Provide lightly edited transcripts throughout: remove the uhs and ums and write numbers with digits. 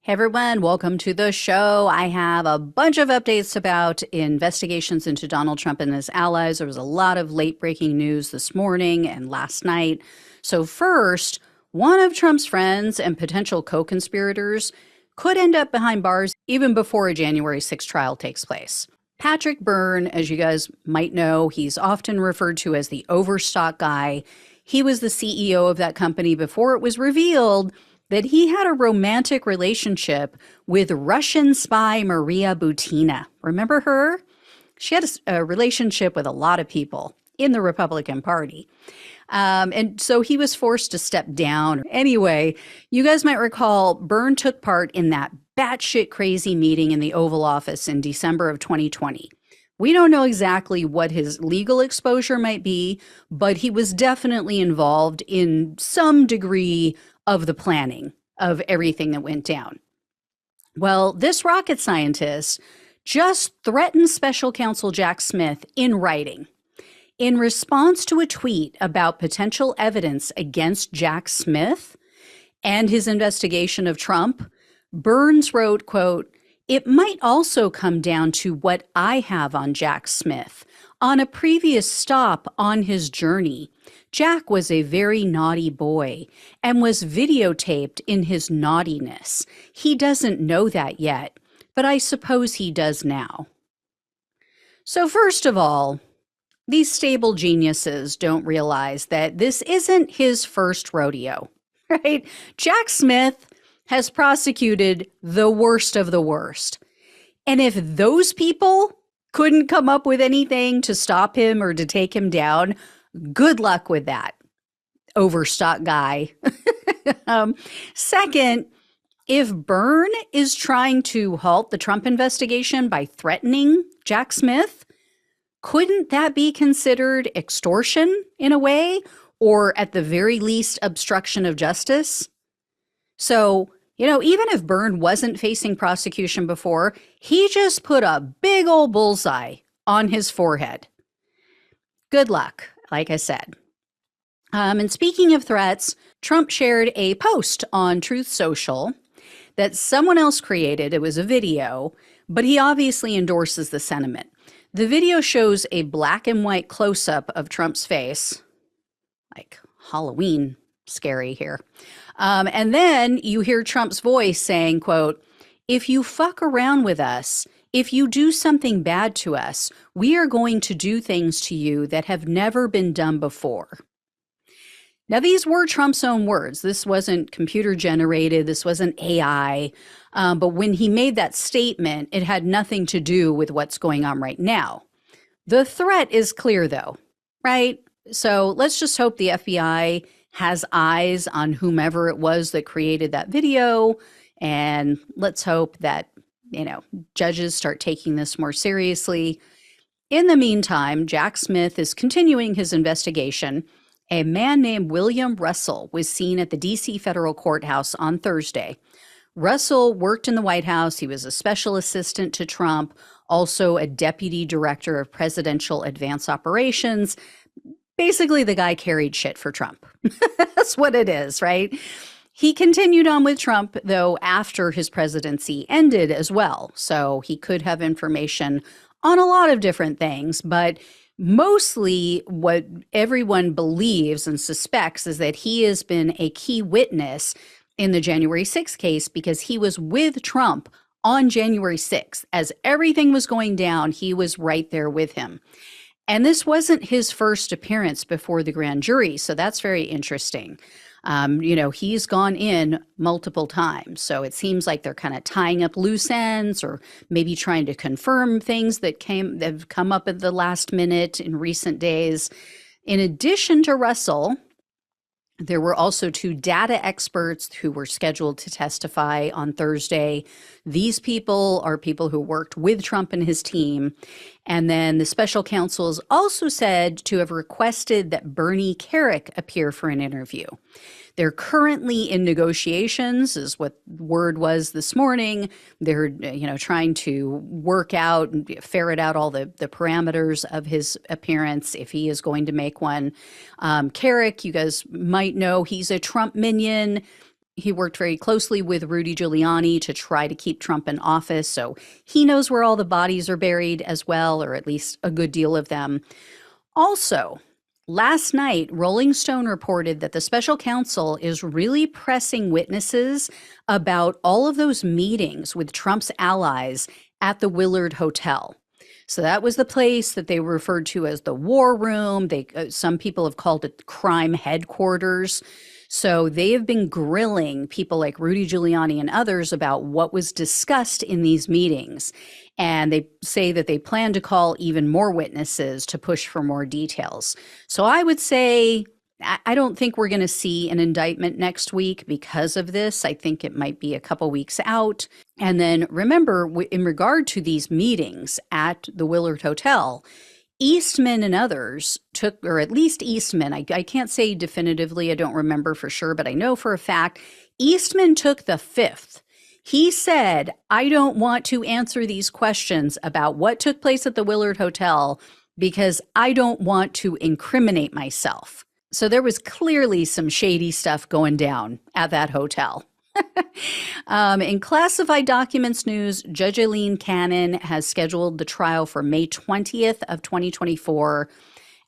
Hey everyone, welcome to the show. I have a bunch of updates about investigations into Donald Trump and his allies. There was a lot of late breaking news this morning and last night. So, first, one of Trump's friends and potential co conspirators could end up behind bars even before a January 6th trial takes place. Patrick Byrne, as you guys might know, he's often referred to as the Overstock guy. He was the CEO of that company before it was revealed that he had a romantic relationship with Russian spy Maria Butina. Remember her? She had a relationship with a lot of people in the Republican Party. And so he was forced to step down. Anyway, you guys might recall Byrne took part in that batshit crazy meeting in the Oval Office in December of 2020. We don't know exactly what his legal exposure might be, but he was definitely involved in some degree of the planning of everything that went down. Well, this rocket scientist just threatened Special Counsel Jack Smith in writing. In response to a tweet about potential evidence against Jack Smith and his investigation of Trump, Burns wrote, quote, "It might also come down to what I have on Jack Smith. On a previous stop on his journey, Jack was a very naughty boy and was videotaped in his naughtiness. He doesn't know that yet, but I suppose he does now." So first of all, these stable geniuses don't realize that this isn't his first rodeo, right? Jack Smith has prosecuted the worst of the worst. And if those people couldn't come up with anything to stop him or to take him down, good luck with that, Overstock guy. Second, if Byrne is trying to halt the Trump investigation by threatening Jack Smith, couldn't that be considered extortion in a way, or at the very least, obstruction of justice? So, even if Byrne wasn't facing prosecution before, he just put a big old bullseye on his forehead. Good luck, like I said. And speaking of threats, Trump shared a post on Truth Social that someone else created. It was a video, but he obviously endorses the sentiment. The video shows a black and white close-up of Trump's face, like Halloween scary here. And then you hear Trump's voice saying, quote, "If you fuck around with us, if you do something bad to us, we are going to do things to you that have never been done before." Now, these were Trump's own words. This wasn't computer generated. This wasn't AI. But when he made that statement, it had nothing to do with what's going on right now. The threat is clear, though, right? So let's just hope the FBI has eyes on whomever it was that created that video. And let's hope that, judges start taking this more seriously. In the meantime, Jack Smith is continuing his investigation. A man named William Russell was seen at the D.C. federal courthouse on Thursday. Russell worked in the White House. He was a special assistant to Trump, also a deputy director of presidential advance operations. Basically, the guy carried shit for Trump. That's what it is, right? He continued on with Trump, though, after his presidency ended as well. So he could have information on a lot of different things, but mostly what everyone believes and suspects is that he has been a key witness in the January 6th case because he was with Trump on January 6th. As everything was going down, he was right there with him. And this wasn't his first appearance before the grand jury, so that's very interesting. He's gone in multiple times, so it seems like they're kind of tying up loose ends or maybe trying to confirm things that have come up at the last minute in recent days. In addition to Russell, there were also two data experts who were scheduled to testify on Thursday. These people are people who worked with Trump and his team. And then the special counsels also said to have requested that Bernie Kerik appear for an interview. They're currently in negotiations, is what word was this morning. They're, trying to work out and ferret out all the parameters of his appearance, if he is going to make one. Kerik, you guys might know, he's a Trump minion. He worked very closely with Rudy Giuliani to try to keep Trump in office, so he knows where all the bodies are buried as well, or at least a good deal of them. Also, last night, Rolling Stone reported that the special counsel is really pressing witnesses about all of those meetings with Trump's allies at the Willard Hotel. So that was the place that they referred to as the war room. Some people have called it crime headquarters. So they have been grilling people like Rudy Giuliani and others about what was discussed in these meetings. And they say that they plan to call even more witnesses to push for more details. So I would say, I don't think we're going to see an indictment next week because of this. I think it might be a couple weeks out. And then remember, in regard to these meetings at the Willard Hotel, Eastman and others took, or at least Eastman, I can't say definitively, I don't remember for sure, but I know for a fact, Eastman took the fifth. He said, I don't want to answer these questions about what took place at the Willard Hotel because I don't want to incriminate myself. So there was clearly some shady stuff going down at that hotel. In classified documents news, Judge Aileen Cannon has scheduled the trial for May 20th of 2024.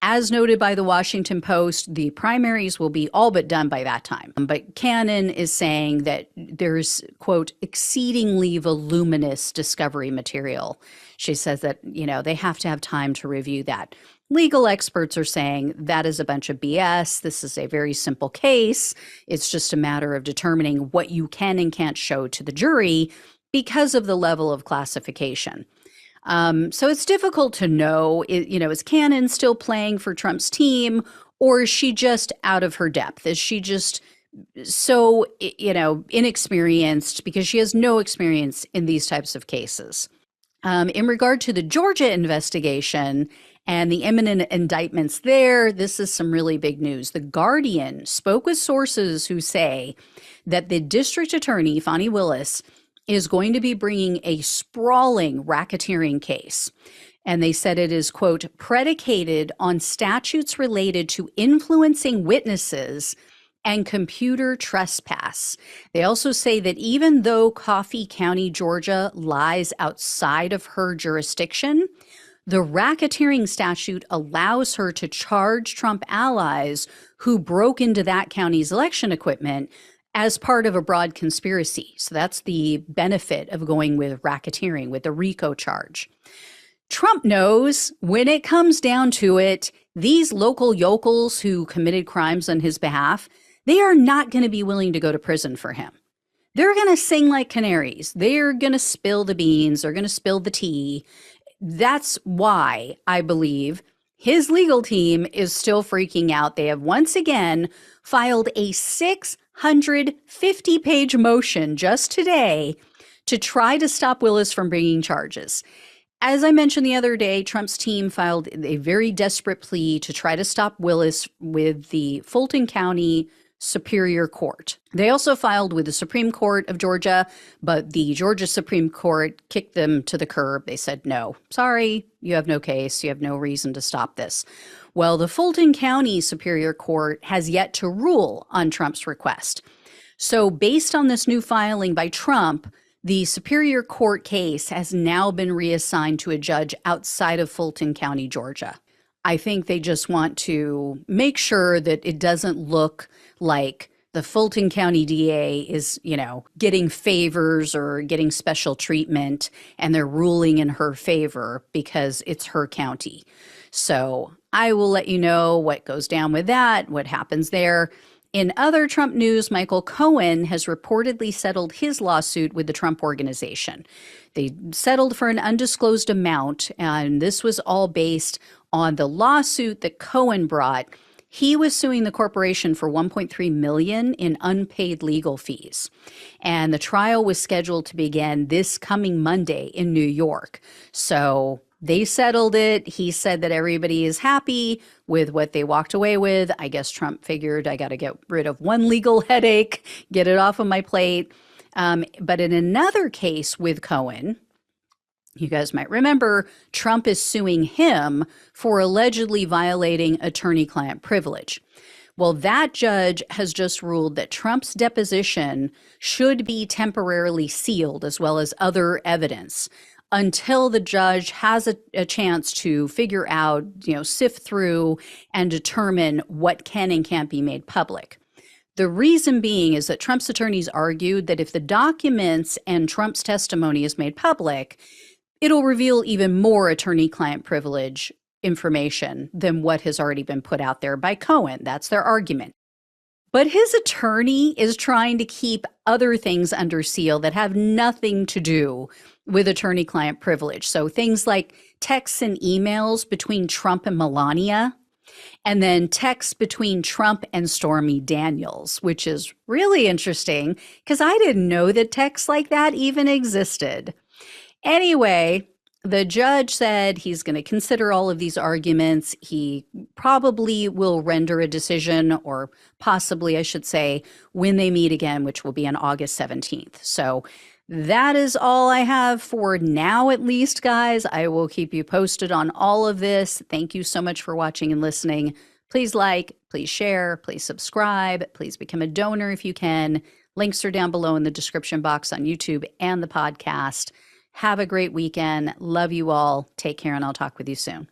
As noted by the Washington Post, the primaries will be all but done by that time. But Cannon is saying that there's, quote, exceedingly voluminous discovery material. She says that, they have to have time to review that. Legal experts are saying that is a bunch of BS. This is a very simple case. It's just a matter of determining what you can and can't show to the jury because of the level of classification. So it's difficult to know, is Cannon still playing for Trump's team, or is she just out of her depth? Is she just so, inexperienced because she has no experience in these types of cases? In regard to the Georgia investigation and the imminent indictments there, this is some really big news. The Guardian spoke with sources who say that the district attorney, Fani Willis, is going to be bringing a sprawling racketeering case. And they said it is, quote, predicated on statutes related to influencing witnesses and computer trespass. They also say that even though Coffee County, Georgia, lies outside of her jurisdiction, the racketeering statute allows her to charge Trump allies who broke into that county's election equipment as part of a broad conspiracy. So that's the benefit of going with racketeering, with the RICO charge. Trump knows when it comes down to it, these local yokels who committed crimes on his behalf, they are not going to be willing to go to prison for him. They're going to sing like canaries. They're going to spill the beans. They're going to spill the tea. That's why I believe his legal team is still freaking out. They have once again filed a 650-page motion just today to try to stop Willis from bringing charges. As I mentioned the other day, Trump's team filed a very desperate plea to try to stop Willis with the Fulton County Superior Court. They also filed with the Supreme Court of Georgia, but the Georgia Supreme Court kicked them to the curb. They said, no, sorry, you have no case. You have no reason to stop this. Well, the Fulton County Superior Court has yet to rule on Trump's request. So based on this new filing by Trump, the Superior Court case has now been reassigned to a judge outside of Fulton County, Georgia. I think they just want to make sure that it doesn't look like the Fulton County DA is, getting favors or getting special treatment and they're ruling in her favor because it's her county. So I will let you know what goes down with that, what happens there. In other Trump news, Michael Cohen has reportedly settled his lawsuit with the Trump Organization. They settled for an undisclosed amount, and this was all based on the lawsuit that Cohen brought. He was suing the corporation for $1.3 million in unpaid legal fees. And the trial was scheduled to begin this coming Monday in New York. So they settled it. He said that everybody is happy with what they walked away with. I guess Trump figured I got to get rid of one legal headache, get it off of my plate. But in another case with Cohen, you guys might remember, Trump is suing him for allegedly violating attorney-client privilege. Well, that judge has just ruled that Trump's deposition should be temporarily sealed, as well as other evidence, until the judge has a chance to figure out, sift through and determine what can and can't be made public. The reason being is that Trump's attorneys argued that if the documents and Trump's testimony is made public, it'll reveal even more attorney-client privilege information than what has already been put out there by Cohen. That's their argument. But his attorney is trying to keep other things under seal that have nothing to do with attorney-client privilege. So things like texts and emails between Trump and Melania, and then texts between Trump and Stormy Daniels, which is really interesting because I didn't know that texts like that even existed. Anyway, the judge said he's going to consider all of these arguments. He probably will render a decision, or possibly, I should say, when they meet again, which will be on August 17th. So that is all I have for now, at least, guys. I will keep you posted on all of this. Thank you so much for watching and listening. Please like, please share, please subscribe, please become a donor if you can. Links are down below in the description box on YouTube and the podcast. Have a great weekend. Love you all. Take care, and I'll talk with you soon.